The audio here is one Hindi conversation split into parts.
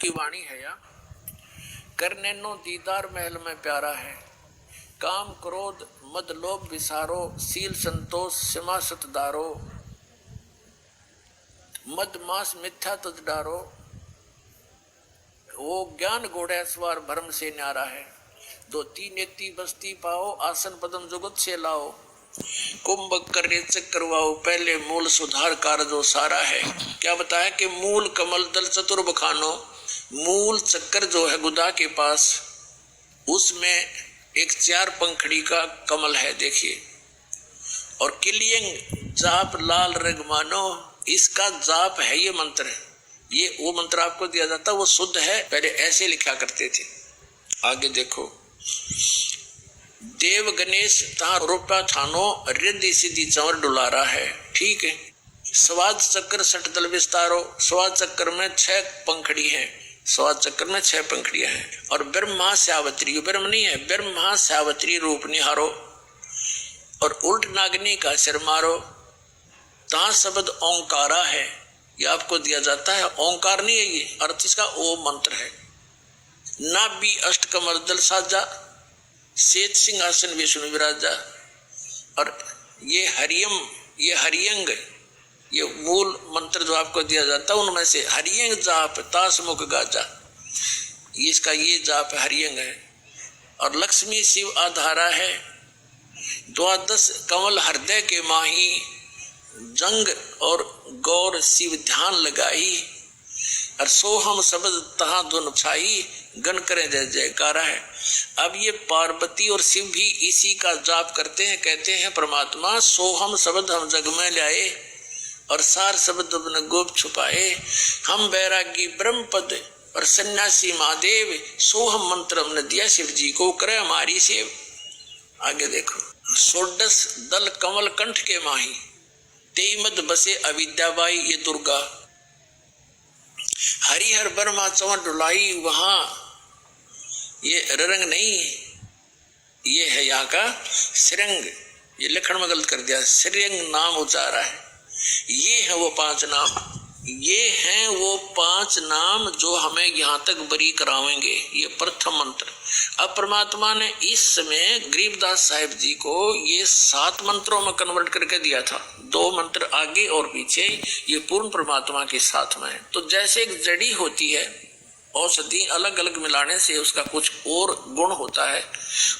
की वाणी है या करने नो दीदार महल में प्यारा है। काम क्रोध मद लोभ विसारो, सील संतोष सीमा सतदारो, मद मास मिथ्या तज डारो। वो ज्ञान घोड़े सवार भरम से न्यारा है। दो तीन नेति बस्ती पाओ, आसन पदम जुगत से लाओ। कुंभ कर करवाओ, पहले मूल सुधार कार्य सारा है। क्या बताया कि मूल कमल दल चतुर बखानो, मूल चक्कर जो है गुदा के पास, उसमें एक चार पंखड़ी का कमल है, देखिए। और किलियंग जाप लाल रंग मानो, इसका जाप है ये मंत्र है। ये वो मंत्र आपको दिया जाता, वो शुद्ध है, पहले ऐसे लिखा करते थे। आगे देखो, देव गणेश तहा रूपा थानो, रिद्धि सिद्धि चंवर डुलारा है, ठीक है। स्वाद चक्र सठ दल विस्तारो, स्वाद चक्र में 6 पंखड़ी है, स्वाद चक्र में 6 पंखड़ियां हैं। और ब्रह्मा सावत्री, ब्रह्म नहीं है, ब्रह्मा सावत्री रूप निहारो, और उल्ट नागनी का सिर मारो। तहा शब्द ओंकारा है, ये आपको दिया जाता है। ओंकार नहीं है ये, अर्थ इसका ओम मंत्र है। नाभि अष्ट कमल दल साजा, श्वेत सिंहासन विष्णु विराजा। और ये हरियम, ये हरियंग, ये मूल मंत्र जो आपको दिया जाता है उनमें से हरियंग जाप तास मुख गाजा, ये इसका ये जाप हरियंग है। और लक्ष्मी शिव आधारा है। द्वादश कमल हृदय के माही, जंग और गौर शिव ध्यान लगाई। और सोहम शब्द तहा धुन छाई, गण करें जय जयकारा है। अब ये पार्वती और शिव भी इसी का जाप करते हैं, कहते हैं परमात्मा सोहम शब्द हम जग में लाए, और सार शब्द अपने गोप छुपाए। हम बैरागी ब्रह्म पद और सन्यासी महादेव, सोहम मंत्र हमने दिया शिव जी को, करे हमारी सेव। आगे देखो, षोडश दल कमल कंठ के माही, तेई मद बसे अविद्याबाई ये दुर्गा। हरिहर ब्रह्मा चंवर डुलाई, वहां ये रंग नहीं, ये है यहाँ का श्रृंग, ये लिखण में गलत कर दिया, श्रृंग नाम उचारा है। ये है वो 5 नाम, ये हैं वो 5 नाम जो हमें यहाँ तक बरी करावेंगे, ये प्रथम मंत्र। अब परमात्मा ने इस समय गरीबदास साहिब जी को ये 7 मंत्रों में कन्वर्ट करके दिया था, 2 मंत्र आगे और पीछे, ये पूर्ण परमात्मा के साथ में है। तो जैसे एक जड़ी होती है, औषधि अलग अलग मिलाने से उसका कुछ और गुण होता है,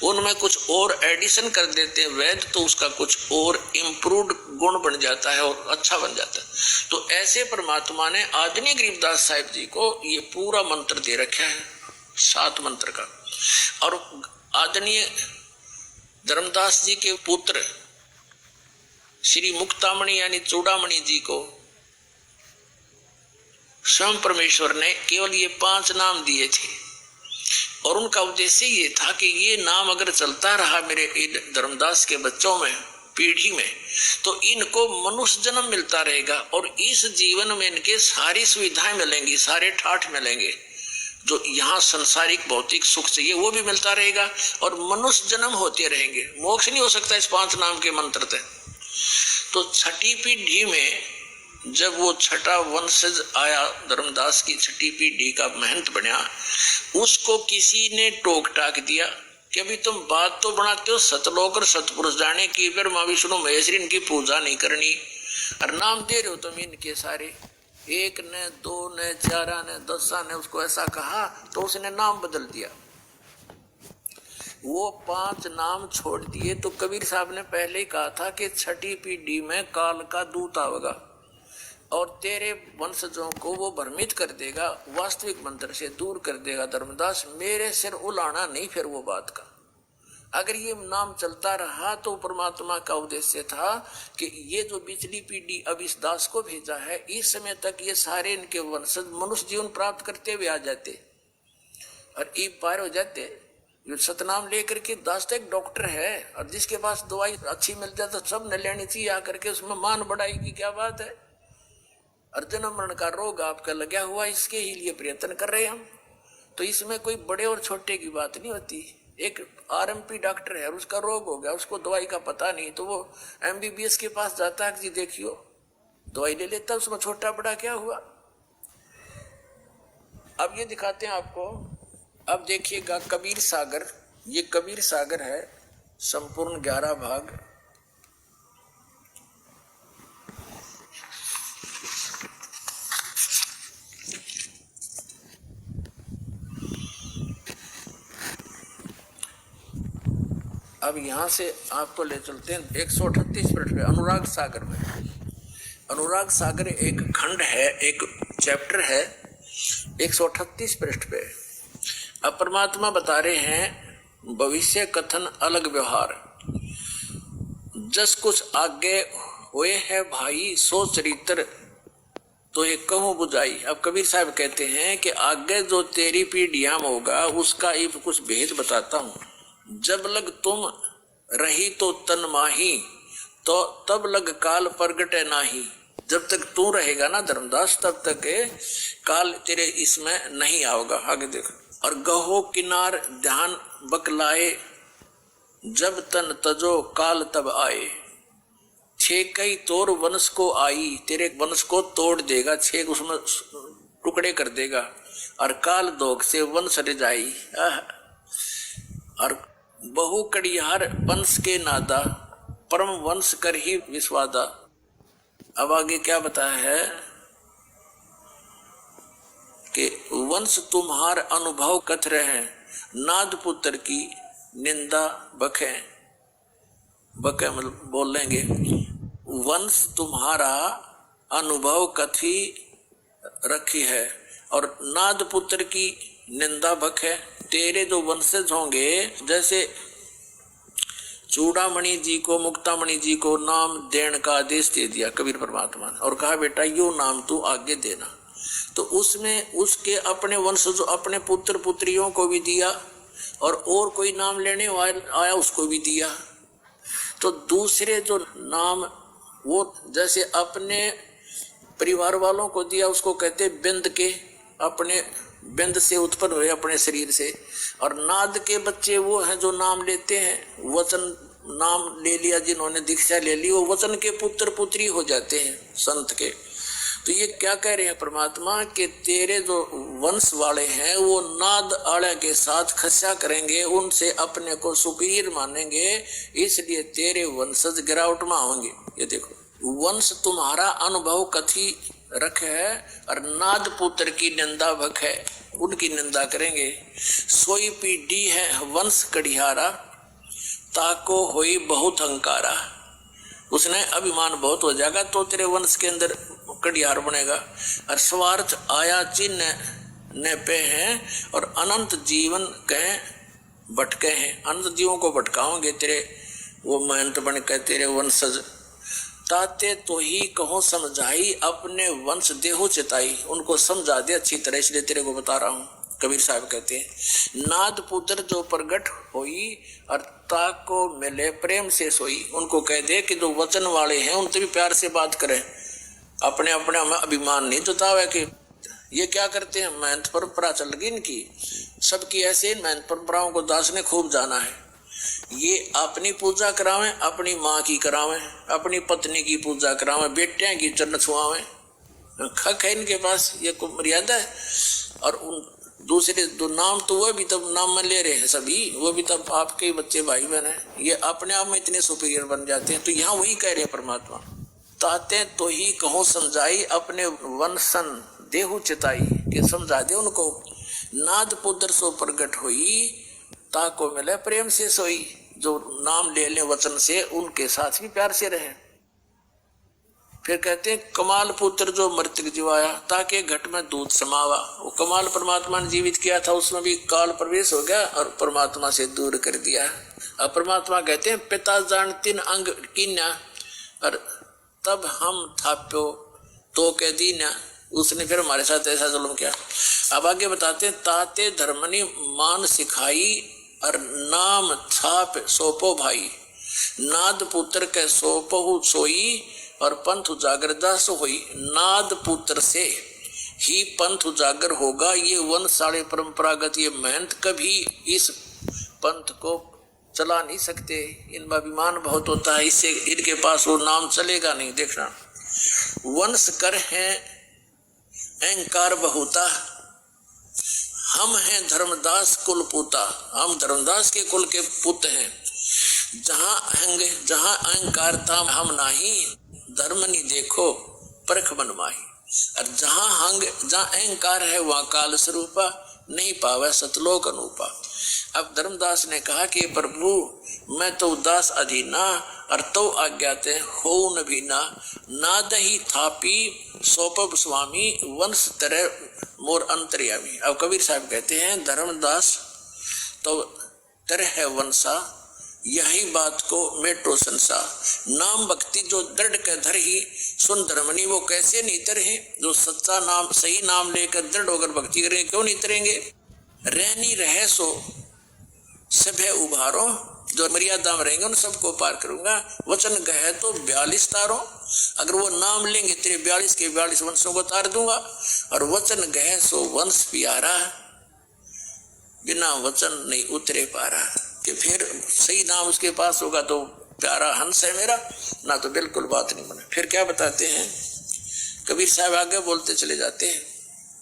उनमें कुछ और एडिशन कर देते हैं वैद्य, तो उसका कुछ और इम्प्रूव्ड गुण बन जाता है और अच्छा बन जाता है। तो ऐसे परमात्मा ने आदरणीय गरीबदास साहिब जी को ये पूरा मंत्र दे रखा है 7 मंत्र का। और आदरणीय धर्मदास जी के पुत्र श्री मुक्तामणि यानी चूड़ामणि जी को स्वयं परमेश्वर ने केवल ये 5 नाम दिए थे, और उनका उद्देश्य ये था कि ये नाम अगर चलता रहा मेरे धर्मदास के बच्चों में, पीढ़ी में, तो इनको मनुष्य जन्म मिलता रहेगा, और इस जीवन में इनके सारी सुविधाएं मिलेंगी, सारे ठाठ मिलेंगे, जो यहाँ संसारिक भौतिक सुख चाहिए वो भी मिलता रहेगा, और मनुष्य जन्म होते रहेंगे। मोक्ष नहीं हो सकता इस 5 नाम के मंत्र से। तो छठी पीढ़ी में जब वो छठा वंशज आया, धर्मदास की छठी पीढ़ी का महंत बना, उसको किसी ने टोक टाक दिया कि अभी तुम बात तो बनाते हो सतलोक और सतपुरुष जाने की, ब्रह्मा विष्णु महेश इनकी पूजा नहीं करनी, और नाम दे रहे हो तुम इनके सारे, 1 ने 2 ने 4 ने 10 ने उसको ऐसा कहा, तो उसने नाम बदल दिया, वो 5 नाम छोड़ दिए। तो कबीर साहब ने पहले ही कहा था कि छठी पीढ़ी में काल का दूत आवेगा और तेरे वंशजों को वो भ्रमित कर देगा, वास्तविक मंत्र से दूर कर देगा। धर्मदास मेरे सिर उलाना नहीं फिर वो बात का। अगर ये नाम चलता रहा तो परमात्मा का उद्देश्य था कि ये जो पिछली पीढ़ी अब इस दास को भेजा है, इस समय तक ये सारे इनके वंशज मनुष्य जीवन प्राप्त करते हुए आ जाते और एक पार हो जाते। सतनाम लेकर के दास एक डॉक्टर है, और जिसके पास दवाई अच्छी मिल जाए तो सब न लेनी चाहिए आकर के, उसमें मान बढ़ाई की क्या बात है। अर्जुन मरण का रोग आपका लगा हुआ, इसके ही लिए प्रयत्न कर रहे हैं हम, तो इसमें कोई बड़े और छोटे की बात नहीं होती। एक आरएमपी डॉक्टर है, उसका रोग हो गया, उसको दवाई का पता नहीं, तो वो एमबीबीएस के पास जाता है, जी देखियो दवाई ले लेता, उसमें छोटा बड़ा क्या हुआ। अब ये दिखाते हैं आपको। अब देखिएगा कबीर सागर, ये कबीर सागर है, संपूर्ण 11 भाग। अब यहां से आपको ले चलते हैं 138 पृष्ठ पे अनुराग सागर में। अनुराग सागर एक खंड है, एक चैप्टर है, 138 पृष्ठ पे। अब परमात्मा बता रहे हैं भविष्य कथन अलग व्यवहार, जस कुछ आगे हुए है भाई सो चरित्र तो ये कहूं बुझाई। अब कबीर साहब कहते हैं कि आगे जो तेरी पीढ़ियां होगा उसका एक कुछ भेद बताता हूं। जब लग तुम रही तो तन माही, तो तब लग काल प्रगटे नाही। जब तक तू रहेगा ना धर्मदास, तब तक काल तेरे इसमें नहीं आओगा। आगे देखो। और गहो किनार ध्यान बकलाए, जब तन तजो काल तब आए। छे कई तोर वंश को आई, तेरे वंश को तोड़ देगा, छे उसमें टुकड़े कर देगा। और काल दोग से वंश रिजाई। और बहु कड़ियार वंश के नादा, परम वंश कर ही विस्वादा। अब आगे क्या बताया है कि वंश तुम्हार अनुभव कथ रहे, नाद पुत्र की निंदा बखे। बके मतलब बोल लेंगे, वंश तुम्हारा अनुभव कथी रखी है और नाद पुत्र की निंदा बखे। तेरे जो वंशज होंगे, जैसे चूड़ामणि जी को, मुक्तामणि जी को नाम देने का आदेश दे दिया कबीर परमात्मा ने और कहा बेटा यो नाम तू आगे देना। तो उसमें उसके अपने वंशज, अपने पुत्र पुत्रियों को भी दिया और कोई नाम लेने आया उसको भी दिया। तो दूसरे जो नाम वो जैसे अपने परिवार वालों को दिया उसको कहते बिंद के, अपने बिंद से उत्पन्न हुए अपने शरीर से। और नाद के बच्चे वो हैं जो नाम लेते हैं, वचन नाम ले लिया, जिन्होंने दीक्षा ले ली वो वचन के पुत्र पुत्री हो जाते हैं संत के। तो ये क्या कह रहे हैं परमात्मा कि तेरे जो वंश वाले हैं वो नाद आड़े के साथ खस्या करेंगे, उनसे अपने को सुपीरियर मानेंगे, इसलिए तेरे वंशज गिरावट में होंगे। ये देखो, वंश तुम्हारा अनुभव कथी रख है और नाद पुत्र की निंदा भख है, उनकी निंदा करेंगे। सोई पीढ़ी है वंश कड़ियारा, ताको होई बहुत हंकारा। उसने अभिमान बहुत हो जाएगा तो तेरे वंश के अंदर कड़ियार बनेगा। और स्वार्थ आया चिन्ह न पे हैं और अनंत जीवन कह भटके हैं। अनंत जीवों को भटकाओगे तेरे वो महंत बन के तेरे वंशज। ताते तो ही कहो समझाई, अपने वंश देहो चिताई। उनको समझा दे अच्छी तरह, इसलिए तेरे को बता रहा हूँ। कबीर साहब कहते हैं नाद पुत्र जो प्रगट होई और ताको मिले प्रेम से सोई। उनको कह दे कि जो वचन वाले हैं उनसे भी प्यार से बात करें, अपने अपने हमें अभिमान नहीं जतावे कि ये क्या करते हैं। महंत परंपरा चल गई इनकी, सबकी ऐसे महंत परंपराओं को दास ने खूब जाना है। ये अपनी पूजा करावें, अपनी माँ की करावें, अपनी पत्नी की पूजा करावें, बेटियां की चरण छुआवें, खक है इनके पास, ये मर्यादा है। और उन दूसरे दो नाम तो वो भी तब नाम में ले रहे हैं सभी, वो भी तब आपके बच्चे भाई बहन हैं, ये अपने आप में इतने सुपीरियर बन जाते हैं। तो यहाँ वही कह रहे हैं परमात्मा, ताते तो ही कहो समझाई, अपने वंशन देहु चिताई, के समझा दे उनको। नाद पुत्र सो प्रगट हुई, ताको मिले प्रेम से सोई। जो नाम ले ले वचन से उनके साथ भी प्यार से रहे। फिर कहते हैं कमाल पुत्र जो मृतक जीवाया, ताकि घट में दूध समावा। वो कमाल परमात्मा ने जीवित किया था, उसमें भी काल प्रवेश हो गया और परमात्मा से दूर कर दिया। अब परमात्मा कहते हैं पिता जान तीन अंग कीन्या और तब हम थाप्यो तो कह दीना। उसने फिर हमारे साथ ऐसा जुल्म किया। अब आगे बताते हैं ताते धर्मनी मान सिखाई और नाम छाप सोपो भाई। नाद पुत्र के सोपहु सोई और पंथ उजागर दास होई। नाद पुत्र से ही पंथ उजागर होगा। ये वंशाली परंपरागत ये महंत कभी इस पंथ को चला नहीं सकते, इनमें अभिमान बहुत होता है, इससे इनके पास वो नाम चलेगा नहीं। देखना वंश कर है अहंकार बहुता हम हैं धर्मदास कुल पूता, हम धर्मदास के कुल के पुत्र हैं। जहाँ अहंकार था हम नाही, धर्म नहीं देखो परख मन माही। और जहाँ अहंकार है वहाँ काल स्वरूपा, नहीं पावे सतलोक अनूपा। अब धर्मदास ने कहा कि प्रभु मैं तो दास अधीना, और तो आज्ञाते हो न भीना, नाद ही थापी सोपब स्वामी, वंश तरह मोर अंतर्यामी। अब कबीर साहब कहते हैं धर्मदास तो तरह है वंशा, यही बात को मेटो संसा। नाम भक्ति जो दृढ़ के धर ही, सुन धर्मनी वो कैसे नहीं तरे। जो सच्चा नाम सही नाम लेकर दृढ़ होकर भक्ति करेंगे, क्यों नहीं तरेंगे। रहनी रहे सो सब है उभारो, जो मर्यादा में रहेंगे उन सबको पार करूंगा। वचन गहे तो 42 तारों, अगर वो नाम लेंगे तेरे 42 के 42 वंशों को तार दूंगा। और वचन गहे सो वंश प्यारा, बिना वचन नहीं उतरे पारा। कि फिर सही नाम उसके पास होगा तो प्यारा हंस है मेरा, ना तो बिल्कुल बात नहीं बने। फिर क्या बताते हैं कबीर साहब, आगे बोलते चले जाते हैं।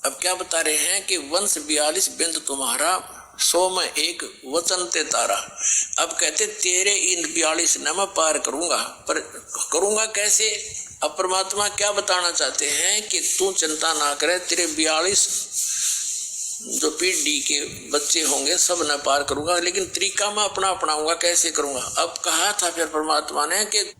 अब क्या बता रहे हैं कि वंश 42 बिंद तुम्हारा, 100 में एक वचन ते तारा। अब कहते तेरे इन 42 न मैं पार करूंगा, पर करूंगा कैसे। अब परमात्मा क्या बताना चाहते हैं कि तू चिंता ना करे, तेरे 42 जो पीढ़ी के बच्चे होंगे सब न पार करूंगा, लेकिन तरीका मैं अपना अपनाऊंगा, कैसे करूंगा। अब कहा था फिर परमात्मा ने कि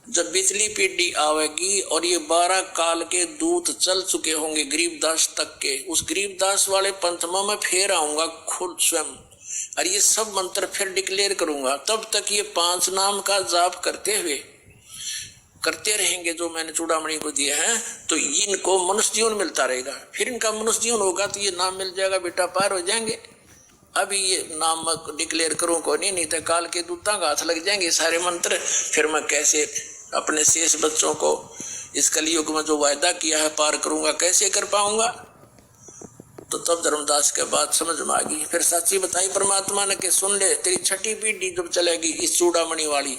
जब बिचली पीढ़ी आवेगी और ये 12 काल के दूत चल चुके होंगे गरीबदास तक के, उस गरीबदास वाले पंथ में मैं फिर आऊंगा खुद स्वयं, और ये सब मंत्र फिर डिक्लेयर करूंगा। तब तक ये 5 नाम का जाप करते रहेंगे जो मैंने चूड़ामणि को दिया है, तो इनको मनुष्य जीवन मिलता रहेगा। फिर इनका मनुष्य जीवन होगा तो ये नाम मिल जाएगा, बेटा पार हो जाएंगे। अभी ये नाम डिक्लेयर करूं को नहीं तो काल के दूतों का हाथ लग जाएंगे सारे मंत्र। फिर मैं कैसे अपने शेष बच्चों को इस कलयुग में जो वायदा किया है पार करूंगा, कैसे कर पाऊंगा। तो तब धर्मदास के बात समझ में आ गई। फिर साची बताई परमात्मा ने कि सुन ले, तेरी 6ठी पीढ़ी जब चलेगी इस चूड़ामणि वाली,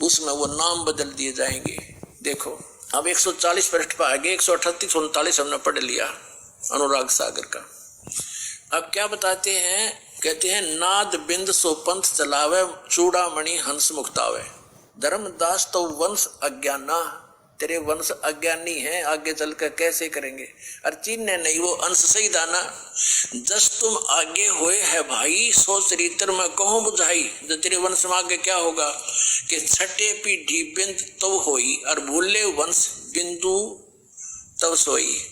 उसमें वो नाम बदल दिए जाएंगे। देखो अब 140 पृष्ठ पर आगे 138 39 हमने पढ़ लिया अनुराग सागर का। अब क्या बताते हैं, कहते हैं नाद बिंद सो पंथ चलावे, चूड़ामणि हंस मुक्तावे। धर्मदास तो वंश अज्ञाना, तेरे वंश अज्ञानी हैं, आगे चलकर कैसे करेंगे। अर्चिन ने नहीं वो अंश सही दाना, जस तुम आगे होए है भाई, सो चरित्र में कहूं बुझाई। जो तेरे वंश में आगे क्या होगा कि 6ठे पीढ़ी बिंद तो होई, और भूले वंश बिंदु तब सोई।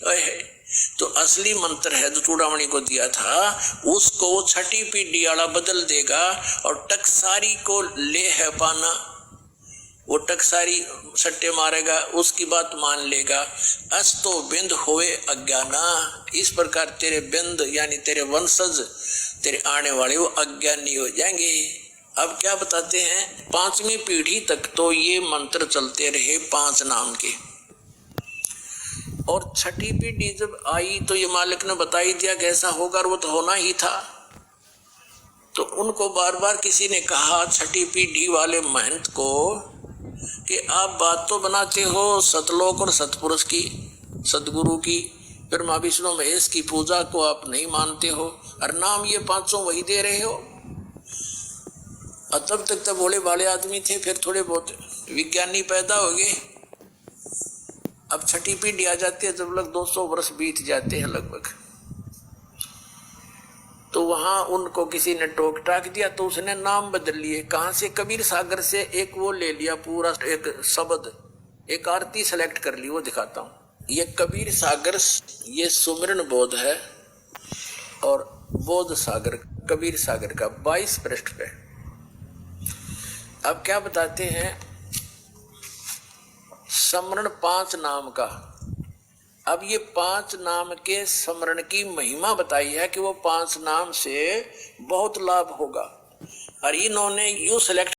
तो असली मंत्र है जो चूड़ामणि को दिया था, उसको 6ठी पीढ़ी वाला बदल देगा, और टकसारी को ले है पाना, वो टकसारी सट्टे मारेगा, उसकी बात मान लेगा। अस्तो बिंद होए अज्ञाना, इस प्रकार तेरे बिंद यानी तेरे वंशज, तेरे आने वाले वो अज्ञानी हो जाएंगे। अब क्या बताते हैं, 5वीं पीढ़ी तक तो ये मंत्र चलते रहे 5 नाम के, और 6ठी पीढ़ी जब आई तो ये मालिक ने बता ही दिया कि ऐसा होगा, और वो तो होना ही था। तो उनको बार बार किसी ने कहा 6ठी पीढ़ी वाले महंत को कि आप बात तो बनाते हो सतलोक और सतपुरुष की, सदगुरु की, ब्रह्मा विष्णु महेश की पूजा को आप नहीं मानते हो, और नाम ये 5 वही दे रहे हो। और तब तक तो भोले भाले आदमी थे, फिर थोड़े बहुत विज्ञानी पैदा हो गए। अब 6ठी पीढ़ी आ जाती है जब लग 200 वर्ष बीत जाते हैं लगभग, तो वहां उनको किसी ने टोक टाक दिया, तो उसने नाम बदल लिए। कहां से, कबीर सागर से एक वो ले लिया पूरा एक शब्द, एक आरती सेलेक्ट कर ली, वो दिखाता हूं। ये कबीर सागर, ये सुमिरन बोध है, और बोध सागर कबीर सागर का 22 पृष्ठ पे। अब क्या बताते हैं, स्मरण 5 नाम का। अब ये 5 नाम के स्मरण की महिमा बताई है कि वो 5 नाम से बहुत लाभ होगा, और इन्होंने यूं सेलेक्ट